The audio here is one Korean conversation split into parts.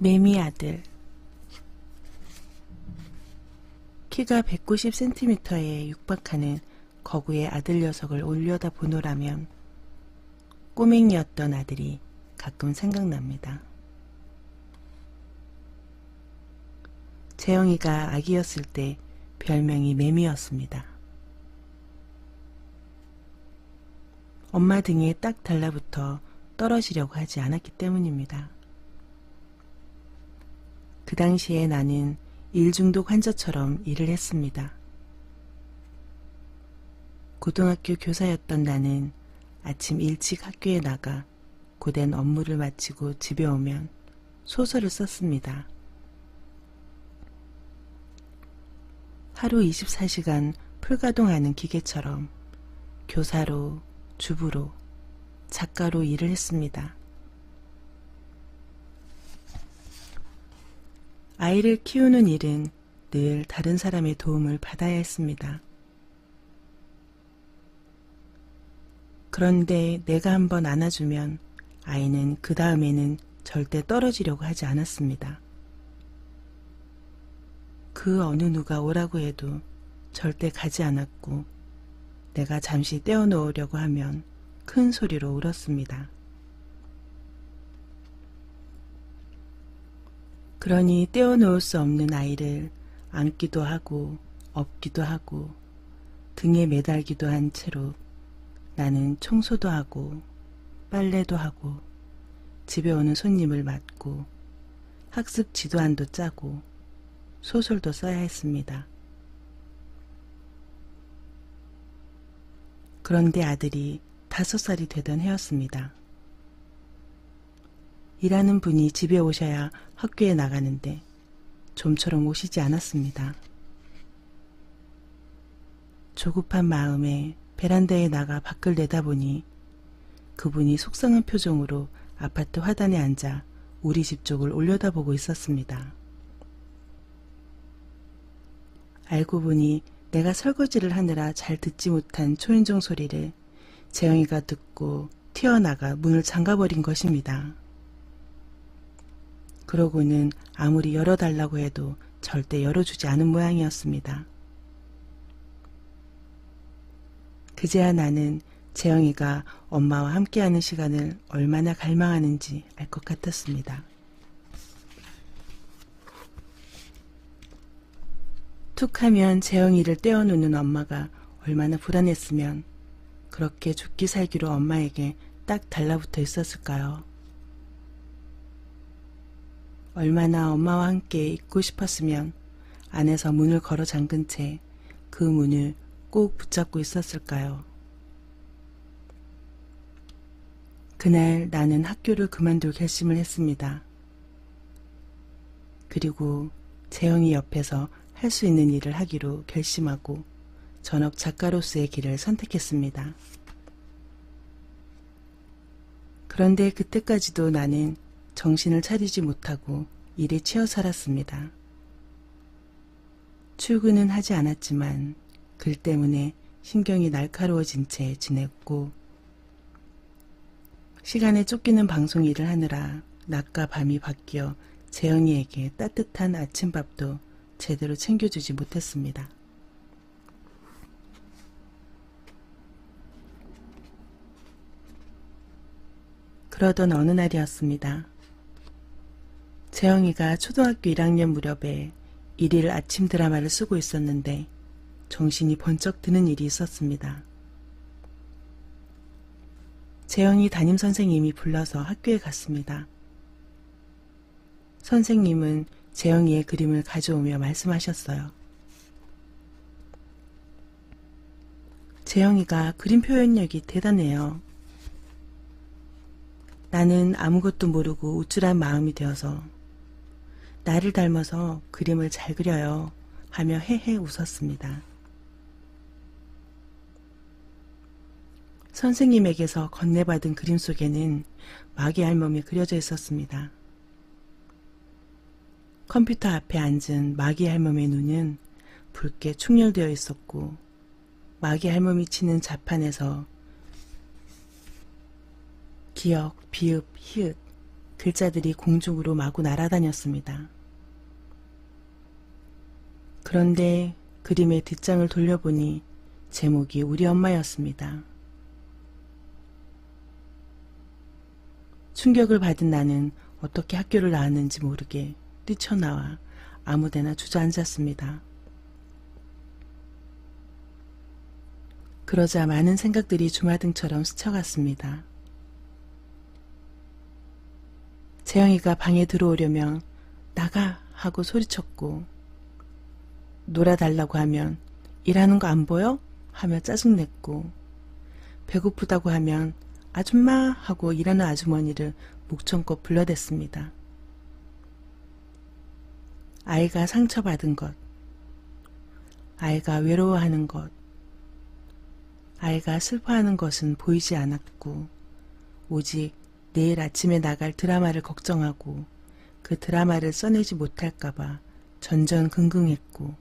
매미 아들. 키가 190cm에 육박하는 거구의 아들 녀석을 올려다보노라면 꼬맹이였던 아들이 가끔 생각납니다. 재영이가 아기였을 때 별명이 매미였습니다. 엄마 등에 딱 달라붙어 떨어지려고 하지 않았기 때문입니다. 그 당시에 나는 일중독 환자처럼 일을 했습니다. 고등학교 교사였던 나는 아침 일찍 학교에 나가 고된 업무를 마치고 집에 오면 소설을 썼습니다. 하루 24시간 풀가동하는 기계처럼 교사로, 주부로, 작가로 일을 했습니다. 아이를 키우는 일은 늘 다른 사람의 도움을 받아야 했습니다. 그런데 내가 한번 안아주면 아이는 그 다음에는 절대 떨어지려고 하지 않았습니다. 그 어느 누가 오라고 해도 절대 가지 않았고 내가 잠시 떼어놓으려고 하면 큰 소리로 울었습니다. 그러니 떼어놓을 수 없는 아이를 안기도 하고 업기도 하고 등에 매달기도 한 채로 나는 청소도 하고 빨래도 하고 집에 오는 손님을 맞고 학습 지도안도 짜고 소설도 써야 했습니다. 그런데 아들이 5살이 되던 해였습니다. 일하는 분이 집에 오셔야 학교에 나가는데 좀처럼 오시지 않았습니다. 조급한 마음에 베란다에 나가 밖을 내다보니 그분이 속상한 표정으로 아파트 화단에 앉아 우리 집 쪽을 올려다보고 있었습니다. 알고 보니 내가 설거지를 하느라 잘 듣지 못한 초인종 소리를 재영이가 듣고 튀어나가 문을 잠가버린 것입니다. 그러고는 아무리 열어달라고 해도 절대 열어주지 않은 모양이었습니다. 그제야 나는 재영이가 엄마와 함께하는 시간을 얼마나 갈망하는지 알 것 같았습니다. 툭 하면 재영이를 떼어놓는 엄마가 얼마나 불안했으면 그렇게 죽기 살기로 엄마에게 딱 달라붙어 있었을까요? 얼마나 엄마와 함께 있고 싶었으면 안에서 문을 걸어 잠근 채 그 문을 꼭 붙잡고 있었을까요? 그날 나는 학교를 그만둘 결심을 했습니다. 그리고 재영이 옆에서 할 수 있는 일을 하기로 결심하고 전업 작가로서의 길을 선택했습니다. 그런데 그때까지도 나는 정신을 차리지 못하고 일에 치여 살았습니다. 출근은 하지 않았지만 글 때문에 신경이 날카로워진 채 지냈고 시간에 쫓기는 방송 일을 하느라 낮과 밤이 바뀌어 재영이에게 따뜻한 아침밥도 제대로 챙겨주지 못했습니다. 그러던 어느 날이었습니다. 재영이가 초등학교 1학년 무렵에 일일 아침 드라마를 쓰고 있었는데 정신이 번쩍 드는 일이 있었습니다. 재영이 담임선생님이 불러서 학교에 갔습니다. 선생님은 재영이의 그림을 가져오며 말씀하셨어요. 재영이가 그림 표현력이 대단해요. 나는 아무것도 모르고 우쭐한 마음이 되어서 나를 닮아서 그림을 잘 그려요 하며 헤헤 웃었습니다. 선생님에게서 건네받은 그림 속에는 마귀 할멈이 그려져 있었습니다. 컴퓨터 앞에 앉은 마귀 할멈의 눈은 붉게 충혈되어 있었고 마귀 할멈이 치는 자판에서 기역, 비읍, 히읗 글자들이 공중으로 마구 날아다녔습니다. 그런데 그림의 뒷장을 돌려보니 제목이 우리 엄마였습니다. 충격을 받은 나는 어떻게 학교를 나왔는지 모르게 뛰쳐나와 아무데나 주저앉았습니다. 그러자 많은 생각들이 주마등처럼 스쳐갔습니다. 재영이가 방에 들어오려면 나가 하고 소리쳤고, 놀아달라고 하면 일하는 거 안 보여? 하며 짜증냈고, 배고프다고 하면 아줌마 하고 일하는 아주머니를 목청껏 불러댔습니다. 아이가 상처받은 것, 아이가 외로워하는 것, 아이가 슬퍼하는 것은 보이지 않았고, 오직 내일 아침에 나갈 드라마를 걱정하고 그 드라마를 써내지 못할까봐 전전긍긍했고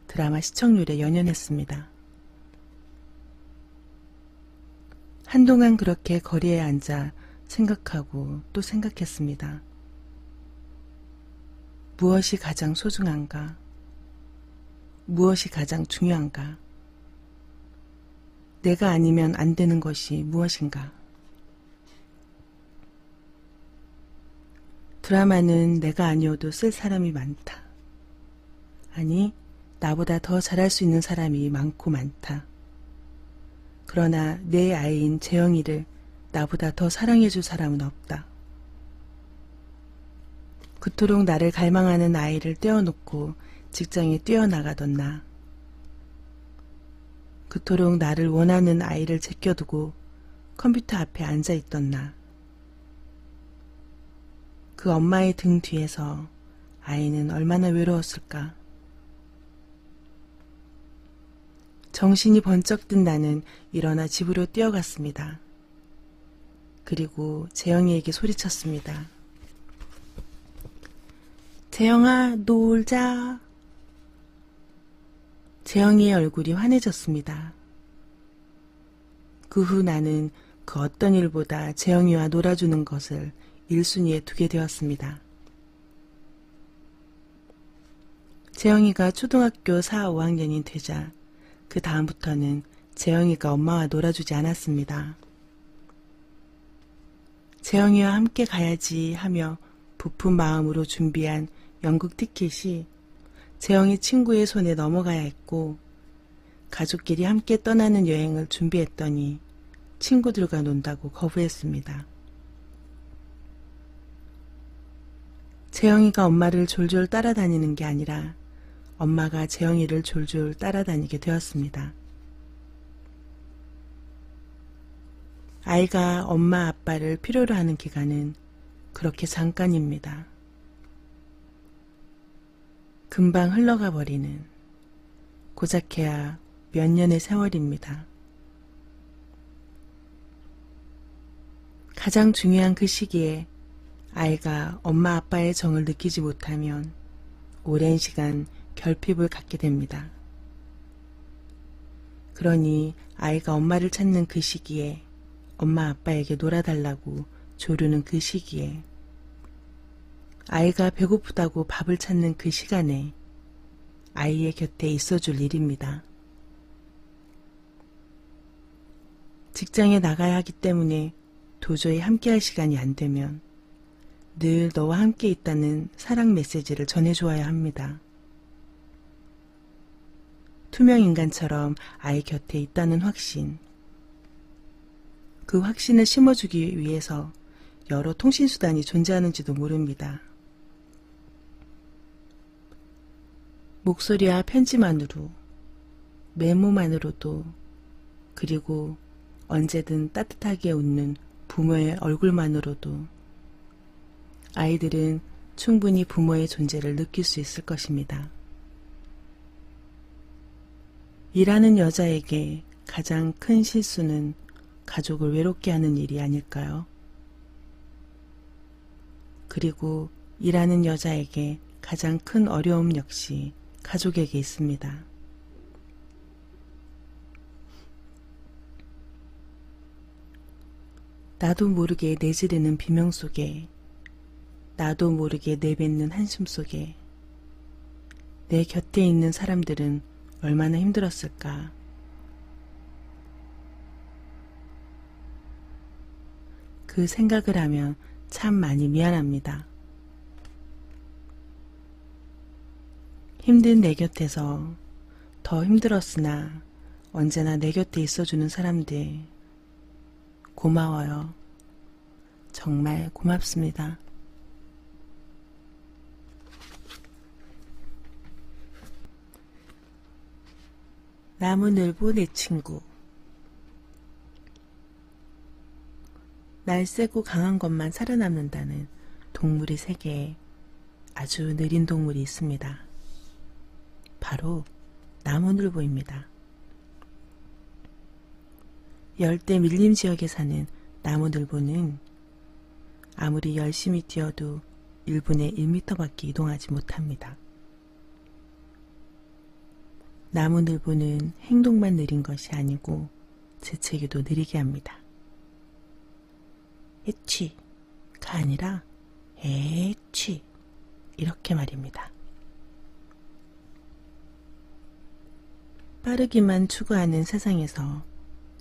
드라마 시청률에 연연했습니다. 한동안 그렇게 거리에 앉아 생각하고 또 생각했습니다. 무엇이 가장 소중한가? 무엇이 가장 중요한가? 내가 아니면 안 되는 것이 무엇인가? 드라마는 내가 아니어도 쓸 사람이 많다. 아니, 나보다 더 잘할 수 있는 사람이 많고 많다. 그러나 내 아이인 재영이를 나보다 더 사랑해줄 사람은 없다. 그토록 나를 갈망하는 아이를 떼어놓고 직장에 뛰어나가던 나. 그토록 나를 원하는 아이를 제껴두고 컴퓨터 앞에 앉아있던 나. 그 엄마의 등 뒤에서 아이는 얼마나 외로웠을까. 정신이 번쩍 든 나는 일어나 집으로 뛰어갔습니다. 그리고 재영이에게 소리쳤습니다. 재영아, 놀자. 재영이의 얼굴이 환해졌습니다. 그 후 나는 그 어떤 일보다 재영이와 놀아주는 것을 1순위에 두게 되었습니다. 재영이가 초등학교 4, 5학년이 되자 그 다음부터는 재영이가 엄마와 놀아주지 않았습니다. 재영이와 함께 가야지 하며 부푼 마음으로 준비한 연극 티켓이 재영이 친구의 손에 넘어가야 했고, 가족끼리 함께 떠나는 여행을 준비했더니 친구들과 논다고 거부했습니다. 재영이가 엄마를 졸졸 따라다니는 게 아니라 엄마가 재영이를 졸졸 따라다니게 되었습니다. 아이가 엄마 아빠를 필요로 하는 기간은 그렇게 잠깐입니다. 금방 흘러가 버리는, 고작해야 몇 년의 세월입니다. 가장 중요한 그 시기에 아이가 엄마 아빠의 정을 느끼지 못하면 오랜 시간 결핍을 갖게 됩니다. 그러니 아이가 엄마를 찾는 그 시기에, 엄마 아빠에게 놀아달라고 조르는 그 시기에, 아이가 배고프다고 밥을 찾는 그 시간에 아이의 곁에 있어줄 일입니다. 직장에 나가야 하기 때문에 도저히 함께할 시간이 안 되면 늘 너와 함께 있다는 사랑 메시지를 전해주어야 합니다. 투명 인간처럼 아이 곁에 있다는 확신, 그 확신을 심어주기 위해서 여러 통신수단이 존재하는지도 모릅니다. 목소리와 편지만으로, 메모만으로도, 그리고 언제든 따뜻하게 웃는 부모의 얼굴만으로도 아이들은 충분히 부모의 존재를 느낄 수 있을 것입니다. 일하는 여자에게 가장 큰 실수는 가족을 외롭게 하는 일이 아닐까요? 그리고 일하는 여자에게 가장 큰 어려움 역시 가족에게 있습니다. 나도 모르게 내지르는 비명 속에 나도 모르게 내뱉는 한숨 속에 내 곁에 있는 사람들은 얼마나 힘들었을까. 그 생각을 하면 참 많이 미안합니다. 힘든 내 곁에서 더 힘들었으나 언제나 내 곁에 있어주는 사람들 고마워요. 정말 고맙습니다. 나무늘보 내 친구. 날쌔고 강한 것만 살아남는다는 동물의 세계에 아주 느린 동물이 있습니다. 바로 나무늘보입니다. 열대 밀림 지역에 사는 나무늘보는 아무리 열심히 뛰어도 1분에 1m밖에 이동하지 못합니다. 나무늘보는 행동만 느린 것이 아니고 재채기도 느리게 합니다. 에취가 아니라 에취 이렇게 말입니다. 빠르기만 추구하는 세상에서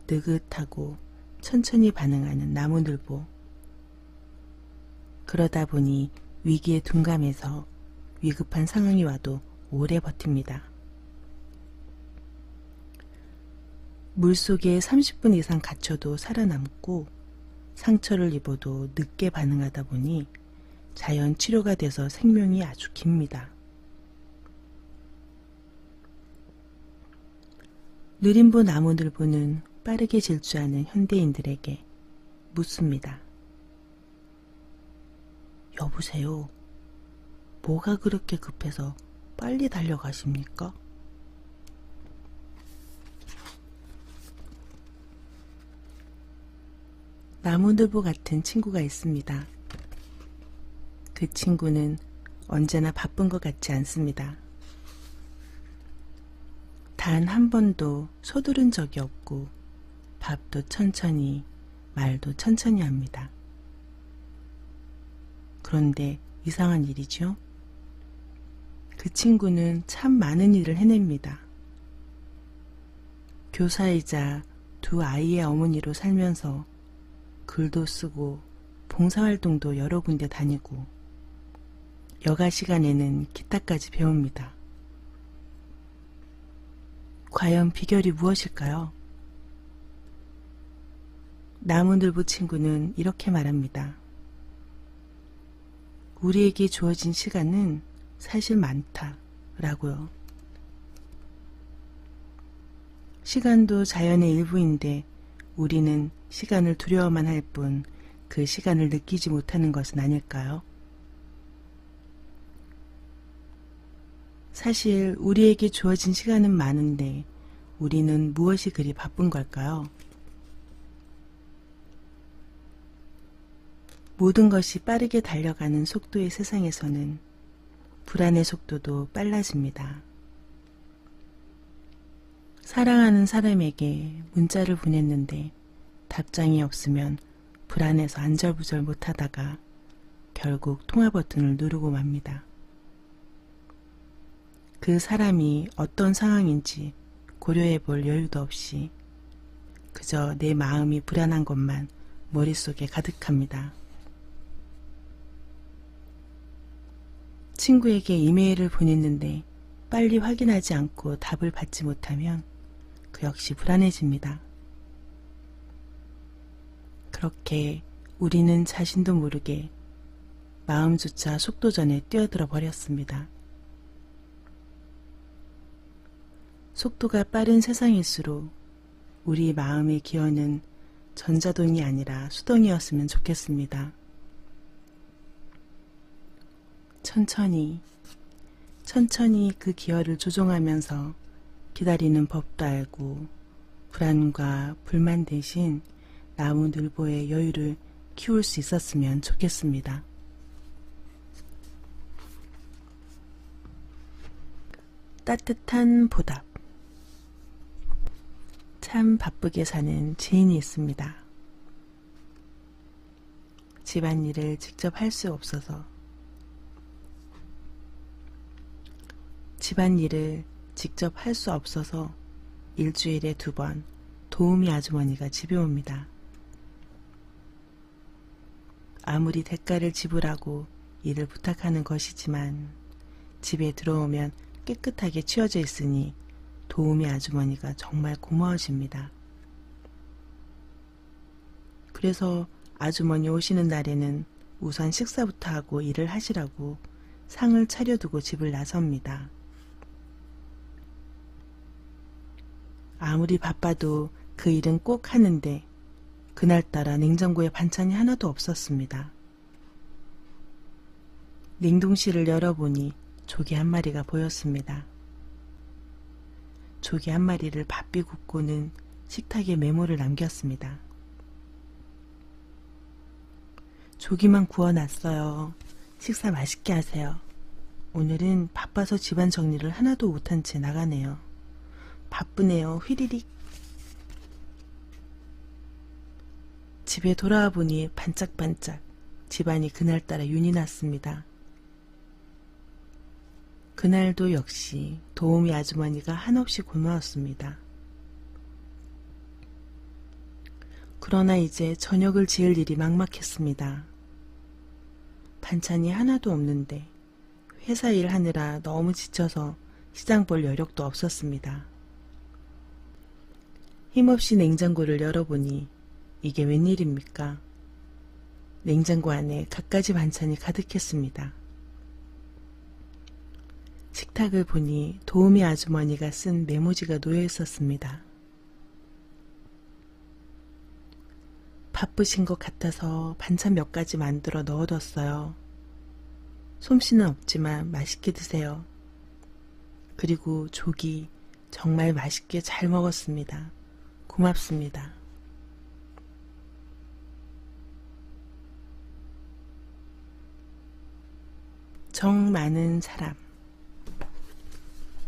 느긋하고 천천히 반응하는 나무늘보. 그러다 보니 위기에 둔감해서 위급한 상황이 와도 오래 버팁니다. 물속에 30분 이상 갇혀도 살아남고 상처를 입어도 늦게 반응하다 보니 자연 치료가 돼서 생명이 아주 깁니다. 느림보 나무늘보는 빠르게 질주하는 현대인들에게 묻습니다. 여보세요. 뭐가 그렇게 급해서 빨리 달려가십니까? 나무늘보 같은 친구가 있습니다. 그 친구는 언제나 바쁜 것 같지 않습니다. 단 한 번도 서두른 적이 없고 밥도 천천히, 말도 천천히 합니다. 그런데 이상한 일이죠. 그 친구는 참 많은 일을 해냅니다. 교사이자 두 아이의 어머니로 살면서 글도 쓰고 봉사활동도 여러 군데 다니고 여가 시간에는 기타까지 배웁니다. 과연 비결이 무엇일까요? 나무늘보 친구는 이렇게 말합니다. 우리에게 주어진 시간은 사실 많다 라고요. 시간도 자연의 일부인데 우리는 시간을 두려워만 할 뿐 그 시간을 느끼지 못하는 것은 아닐까요? 사실 우리에게 주어진 시간은 많은데 우리는 무엇이 그리 바쁜 걸까요? 모든 것이 빠르게 달려가는 속도의 세상에서는 불안의 속도도 빨라집니다. 사랑하는 사람에게 문자를 보냈는데 답장이 없으면 불안해서 안절부절 못하다가 결국 통화 버튼을 누르고 맙니다. 그 사람이 어떤 상황인지 고려해 볼 여유도 없이 그저 내 마음이 불안한 것만 머릿속에 가득합니다. 친구에게 이메일을 보냈는데 빨리 확인하지 않고 답을 받지 못하면 그 역시 불안해집니다. 그렇게 우리는 자신도 모르게 마음조차 속도전에 뛰어들어 버렸습니다. 속도가 빠른 세상일수록 우리 마음의 기어는 전자동이 아니라 수동이었으면 좋겠습니다. 천천히 그 기어를 조종하면서 기다리는 법도 알고 불안과 불만 대신 나무늘보의 여유를 키울 수 있었으면 좋겠습니다. 따뜻한 보답. 참 바쁘게 사는 지인이 있습니다. 집안일을 직접 할 수 없어서 집안일을 직접 할 수 없어서 일주일에 2번 도우미 아주머니가 집에 옵니다. 아무리 대가를 지불하고 일을 부탁하는 것이지만 집에 들어오면 깨끗하게 치워져 있으니 도우미 아주머니가 정말 고마워집니다. 그래서 아주머니 오시는 날에는 우선 식사부터 하고 일을 하시라고 상을 차려두고 집을 나섭니다. 아무리 바빠도 그 일은 꼭 하는데 그날따라 냉장고에 반찬이 하나도 없었습니다. 냉동실을 열어보니 조개 한 마리가 보였습니다. 조개 한 마리를 바삐 굽고는 식탁에 메모를 남겼습니다. 조기만 구워놨어요. 식사 맛있게 하세요. 오늘은 바빠서 집안 정리를 하나도 못한 채 나가네요. 바쁘네요. 휘리릭. 집에 돌아와 보니 반짝반짝 집안이 그날따라 윤이 났습니다. 그날도 역시 도우미 아주머니가 한없이 고마웠습니다. 그러나 이제 저녁을 지을 일이 막막했습니다. 반찬이 하나도 없는데 회사 일 하느라 너무 지쳐서 시장 볼 여력도 없었습니다. 힘없이 냉장고를 열어보니 이게 웬일입니까? 냉장고 안에 갖가지 반찬이 가득했습니다. 식탁을 보니 도우미 아주머니가 쓴 메모지가 놓여 있었습니다. 바쁘신 것 같아서 반찬 몇 가지 만들어 넣어뒀어요. 솜씨는 없지만 맛있게 드세요. 그리고 조기 정말 맛있게 잘 먹었습니다. 고맙습니다. 정 많은 사람.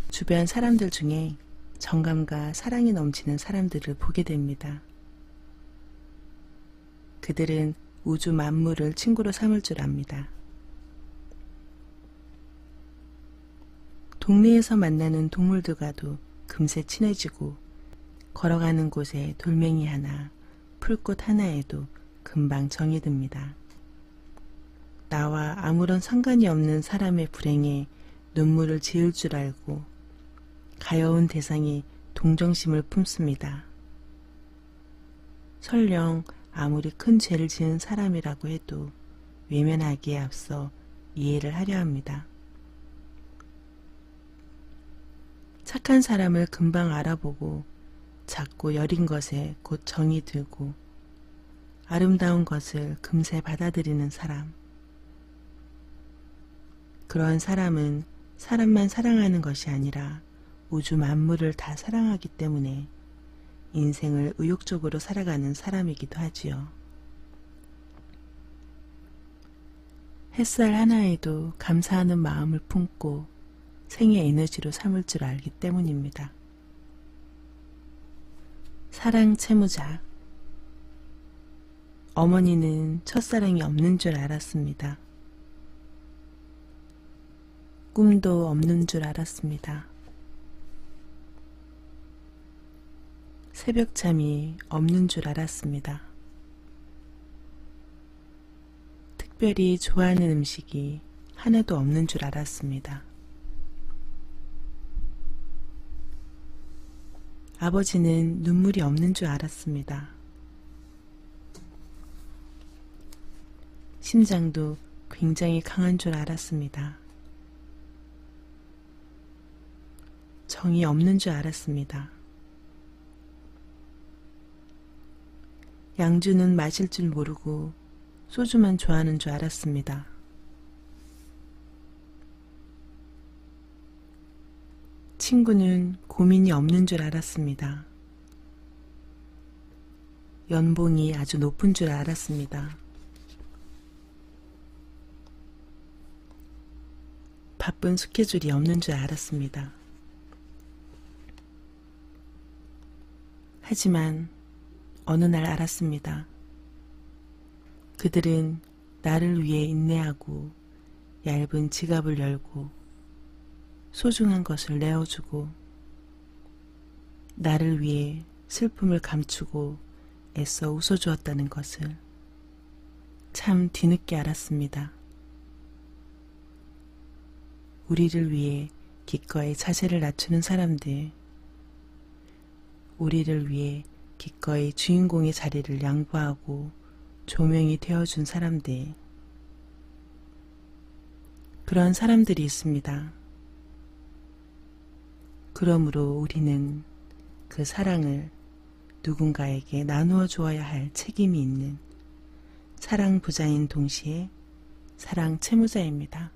주변 사람들 중에 정감과 사랑이 넘치는 사람들을 보게 됩니다. 그들은 우주 만물을 친구로 삼을 줄 압니다. 동네에서 만나는 동물들과도 금세 친해지고 걸어가는 곳에 돌멩이 하나, 풀꽃 하나에도 금방 정이 듭니다. 나와 아무런 상관이 없는 사람의 불행에 눈물을 지을 줄 알고 가여운 대상이 동정심을 품습니다. 설령 아무리 큰 죄를 지은 사람이라고 해도 외면하기에 앞서 이해를 하려 합니다. 착한 사람을 금방 알아보고 작고 여린 것에 곧 정이 들고 아름다운 것을 금세 받아들이는 사람. 그러한 사람은 사람만 사랑하는 것이 아니라 우주 만물을 다 사랑하기 때문에 인생을 의욕적으로 살아가는 사람이기도 하지요. 햇살 하나에도 감사하는 마음을 품고 생의 에너지로 삼을 줄 알기 때문입니다. 사랑 채무자. 어머니는 첫사랑이 없는 줄 알았습니다. 꿈도 없는 줄 알았습니다. 새벽잠이 없는 줄 알았습니다. 특별히 좋아하는 음식이 하나도 없는 줄 알았습니다. 아버지는 눈물이 없는 줄 알았습니다. 심장도 굉장히 강한 줄 알았습니다. 정이 없는 줄 알았습니다. 양주는 마실 줄 모르고 소주만 좋아하는 줄 알았습니다. 친구는 고민이 없는 줄 알았습니다. 연봉이 아주 높은 줄 알았습니다. 바쁜 스케줄이 없는 줄 알았습니다. 하지만 어느 날 알았습니다. 그들은 나를 위해 인내하고 얇은 지갑을 열고 소중한 것을 내어주고 나를 위해 슬픔을 감추고 애써 웃어주었다는 것을 참 뒤늦게 알았습니다. 우리를 위해 기꺼이 자세를 낮추는 사람들, 우리를 위해 기꺼이 주인공의 자리를 양보하고 조명이 되어준 사람들, 그런 사람들이 있습니다. 그러므로 우리는 그 사랑을 누군가에게 나누어 주어야 할 책임이 있는 사랑 부자인 동시에 사랑 채무자입니다.